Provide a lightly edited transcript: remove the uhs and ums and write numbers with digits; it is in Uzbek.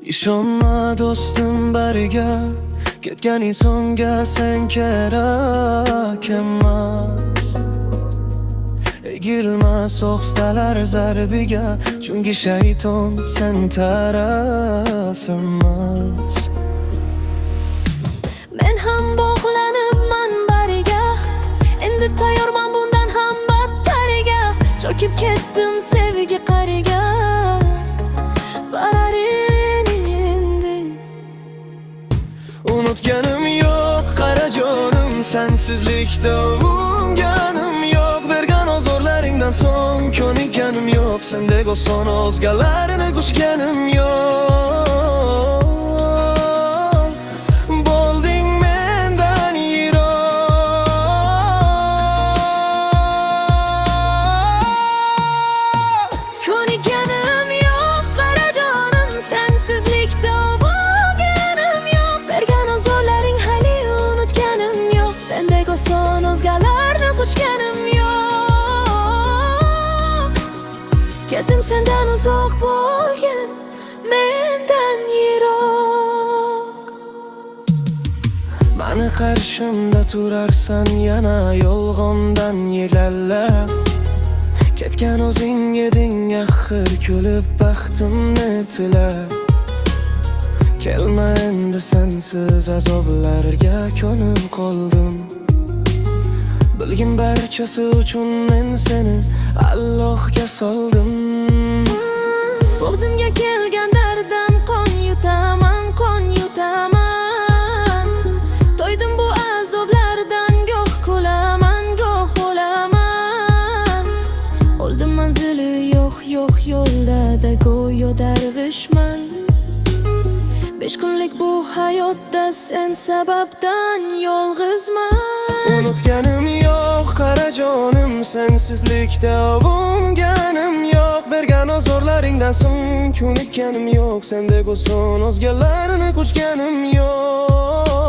Ishonma do'stim bariga, ketganing so'ngga sen kerak emas. Egilma so'xtalar zarbiga, chunki shayton sen taraf emas. Men ham bog'lanibman bariga, endi tayyorman bundan ham battariga. Cho'kib ketdim sevgi qariga, bararin endi. Unutganim yo'q qara jonim, sensizlikda unganim yo'q. Bergan ozorlaringdan so'ng ko'nikkanim yo'q, sendek oson o'zgalarni quchganim yo'q. Bo'lding mendan yiroq. Ko'nikkanim yo'q qara jonim, sensizlikda bo'lganim yo'q. Bergan ozorlaring hali unutganim yo'q, sendek oson o'zgalarni quchganim yo'q. Ketdim sendan uzoq bo'lgin, mendan yiroq. Mani qarshimda turarsan yana yolg'ondan yelallab. Ketgan o'zing eding axir, kulib baxtimni tilab. Kelma endi sensiz azoblarga ko'nib qoldim. Bilgin barchasi uchun men seni Allohga soldim. O'zimga kelgan darddan qon yutaman, qon yutaman. To'ydim bu azoblardan, goh kulaman, goh o'laman. O'ldim manzili yo'q, yo'q yo'lda go'yo darvishman. 5 kunlik bu hayotda sen sababdan yolg'izman. Unutganim yo'q qara jonim, sensizlikda unganim yo'q. Bergan ozorlaringdan so'ng ko'nikkanim yo'q, sendek oson o'zgalarni quchganim yo'q.